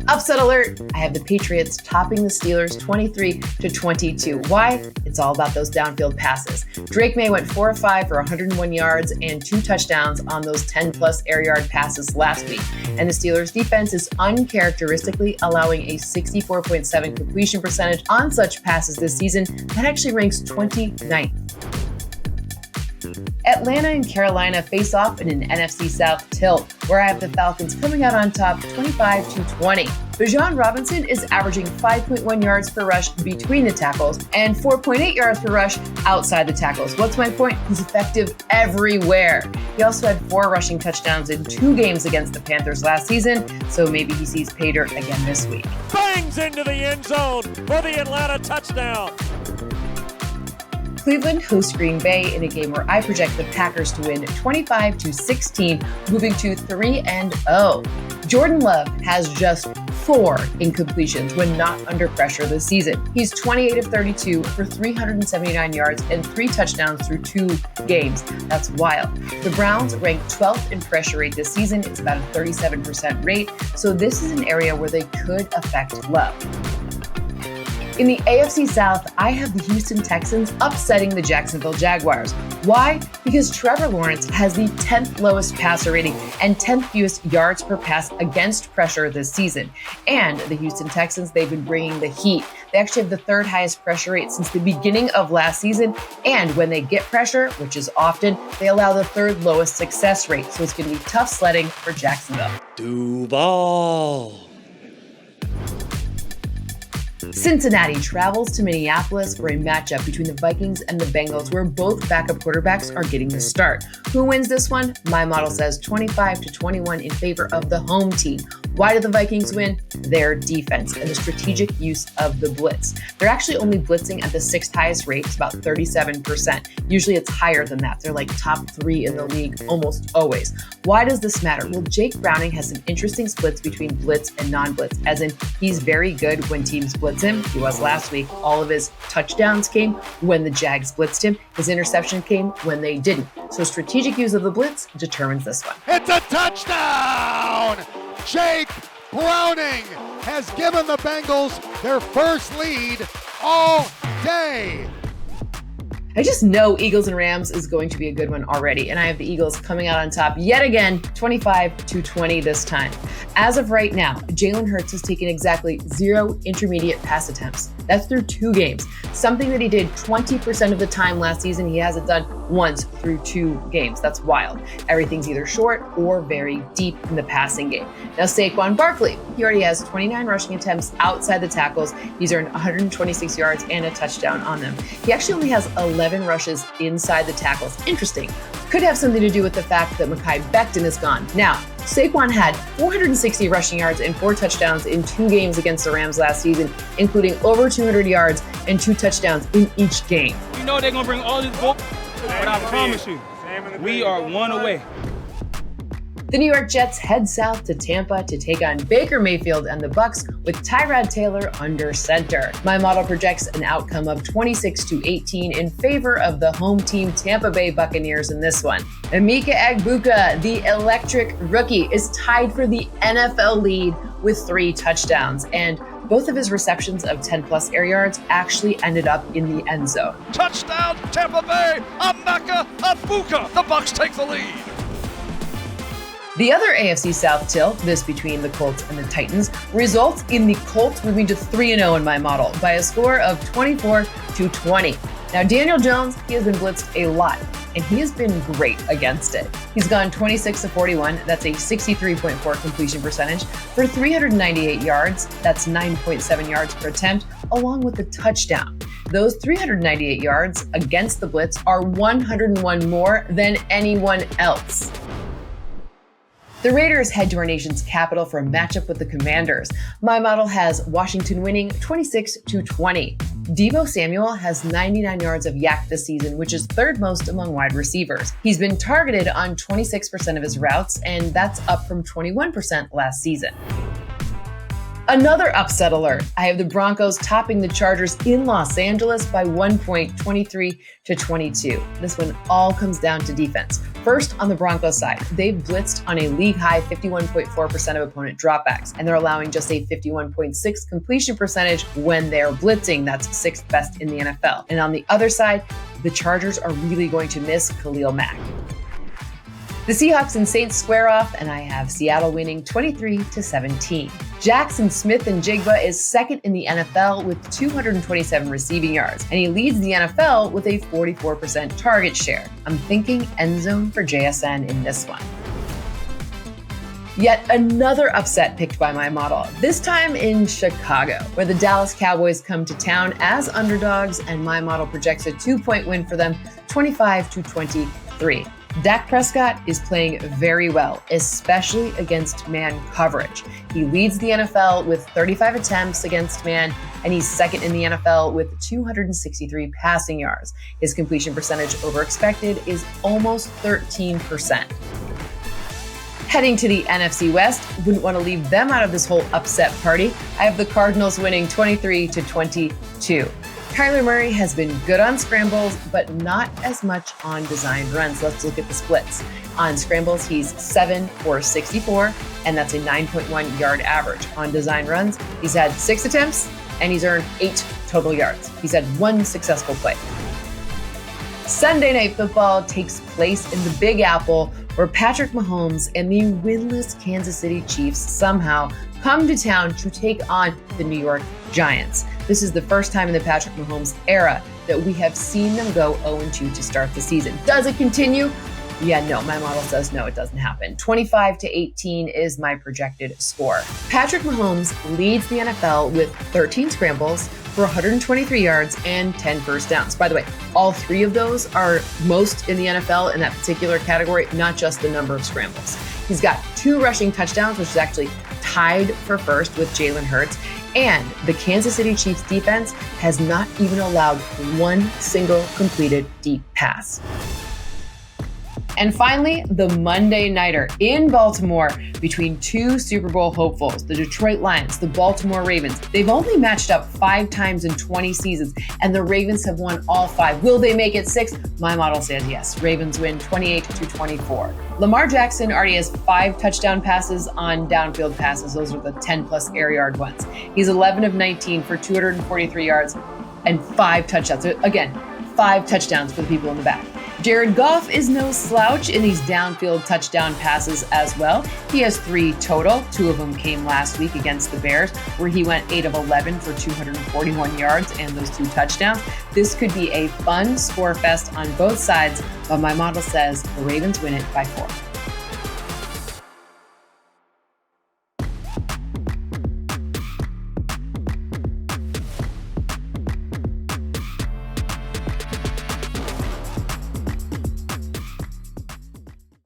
Upset alert! I have the Patriots topping the Steelers 23-22. Why? It's all about those downfield passes. Drake May went 4 of 5 for 101 yards and 2 touchdowns on those 10-plus air yard passes last week. And the Steelers' defense is uncharacteristically allowing a 64.7 completion percentage on such passes this season. That actually ranks 29th. Atlanta and Carolina face off in an NFC South tilt, where I have the Falcons coming out on top 25-20. Bijan Robinson is averaging 5.1 yards per rush between the tackles and 4.8 yards per rush outside the tackles. What's my point? He's effective everywhere. He also had 4 rushing touchdowns in 2 games against the Panthers last season, so maybe he sees pay dirt again this week. Bangs into the end zone for the Atlanta touchdown. Cleveland hosts Green Bay in a game where I project the Packers to win 25-16, moving to 3-0. Jordan Love has just 4 incompletions when not under pressure this season. He's 28 of 32 for 379 yards and 3 touchdowns through 2 games. That's wild. The Browns rank 12th in pressure rate this season. It's about a 37% rate, so this is an area where they could affect Love. In the AFC South, I have the Houston Texans upsetting the Jacksonville Jaguars. Why? Because Trevor Lawrence has the 10th lowest passer rating and 10th fewest yards per pass against pressure this season. And the Houston Texans, they've been bringing the heat. They actually have the 3rd highest pressure rate since the beginning of last season. And when they get pressure, which is often, they allow the 3rd lowest success rate. So it's going to be tough sledding for Jacksonville. DET-BAL. Cincinnati travels to Minneapolis for a matchup between the Vikings and the Bengals, where both backup quarterbacks are getting the start. Who wins this one? My model says 25-21 in favor of the home team. Why do the Vikings win? Their defense and the strategic use of the blitz. They're actually only blitzing at the 6th highest rate, it's about 37%. Usually it's higher than that. They're like top 3 in the league almost always. Why does this matter? Well, Jake Browning has some interesting splits between blitz and non-blitz, as in he's very good when teams blitz him. He was last week. All of his touchdowns came when the Jags blitzed him. His interception came when they didn't. So strategic use of the blitz determines this one. It's a touchdown! Jake Browning has given the Bengals their first lead all day. I just know Eagles and Rams is going to be a good one already, and I have the Eagles coming out on top yet again, 25-20 this time. As of right now, Jalen Hurts has taken exactly 0 intermediate pass attempts. That's through 2 games, something that he did 20% of the time last season. He hasn't done once through 2 games. That's wild. Everything's either short or very deep in the passing game. Now, Saquon Barkley, he already has 29 rushing attempts outside the tackles. He's earned 126 yards and a touchdown on them. He actually only has 11 rushes inside the tackles. Interesting. Could have something to do with the fact that Mekhi Becton is gone. Now, Saquon had 460 rushing yards and 4 touchdowns in 2 games against the Rams last season, including over 200 yards and 2 touchdowns in each game. You know they're going to bring all this book, but I promise you, we are 1 away. The New York Jets head south to Tampa to take on Baker Mayfield and the Bucs with Tyrod Taylor under center. My model projects an outcome of 26-18 in favor of the home team Tampa Bay Buccaneers in this one. Emeka Egbuka, the electric rookie, is tied for the NFL lead with 3 touchdowns, and both of his receptions of 10-plus air yards actually ended up in the end zone. Touchdown, Tampa Bay, Emeka Egbuka. The Bucs take the lead. The other AFC South tilt, this between the Colts and the Titans, results in the Colts moving to 3-0 in my model by a score of 24-20. Now, Daniel Jones, he has been blitzed a lot, and he has been great against it. He's gone 26-41, that's a 63.4 completion percentage, for 398 yards, that's 9.7 yards per attempt, along with a touchdown. Those 398 yards against the blitz are 101 more than anyone else. The Raiders head to our nation's capital for a matchup with the Commanders. My model has Washington winning 26-20. Deebo Samuel has 99 yards of yak this season, which is 3rd most among wide receivers. He's been targeted on 26% of his routes, and that's up from 21% last season. Another upset alert. I have the Broncos topping the Chargers in Los Angeles by 1 point, 23-22. This one all comes down to defense. First, on the Broncos side, they've blitzed on a league-high 51.4% of opponent dropbacks, and they're allowing just a 51.6% completion percentage when they're blitzing. That's 6th best in the NFL. And on the other side, the Chargers are really going to miss Khalil Mack. The Seahawks and Saints square off, and I have Seattle winning 23-17. Jackson Smith-Njigba is second in the NFL with 227 receiving yards, and he leads the NFL with a 44% target share. I'm thinking end zone for JSN in this one. Yet another upset picked by my model, this time in Chicago, where the Dallas Cowboys come to town as underdogs, and my model projects a 2-point win for them, 25-23. Dak Prescott is playing very well, especially against man coverage. He leads the NFL with 35 attempts against man, and he's second in the NFL with 263 passing yards. His completion percentage over expected is almost 13%. Heading to the NFC West, wouldn't want to leave them out of this whole upset party. I have the Cardinals winning 23-22. Kyler Murray has been good on scrambles, but not as much on designed runs. Let's look at the splits. On scrambles, he's 7 for 64, and that's a 9.1 yard average. On designed runs, he's had 6 attempts, and he's earned 8 total yards. He's had 1 successful play. Sunday Night Football takes place in the Big Apple, where Patrick Mahomes and the winless Kansas City Chiefs somehow come to town to take on the New York Giants. This is the first time in the Patrick Mahomes era that we have seen them go 0-2 to start the season. Does it continue? Yeah, no, my model says no, it doesn't happen. 25-18 is my projected score. Patrick Mahomes leads the NFL with 13 scrambles for 123 yards and 10 first downs. By the way, all 3 of those are most in the NFL in that particular category, not just the number of scrambles. He's got 2 rushing touchdowns, which is actually tied for first with Jalen Hurts. And the Kansas City Chiefs defense has not even allowed 1 single completed deep pass. And finally, the Monday Nighter in Baltimore between 2 Super Bowl hopefuls, the Detroit Lions, the Baltimore Ravens. They've only matched up 5 times in 20 seasons, and the Ravens have won all 5. Will they make it 6? My model says yes. Ravens win 28-24. Lamar Jackson already has 5 touchdown passes on downfield passes. Those are the 10-plus air yard ones. He's 11 of 19 for 243 yards and 5 touchdowns. Again, 5 touchdowns for the people in the back. Jared Goff is no slouch in these downfield touchdown passes as well. He has 3 total. 2 of them came last week against the Bears, where he went 8 of 11 for 241 yards and those 2 touchdowns. This could be a fun score fest on both sides, but my model says the Ravens win it by 4.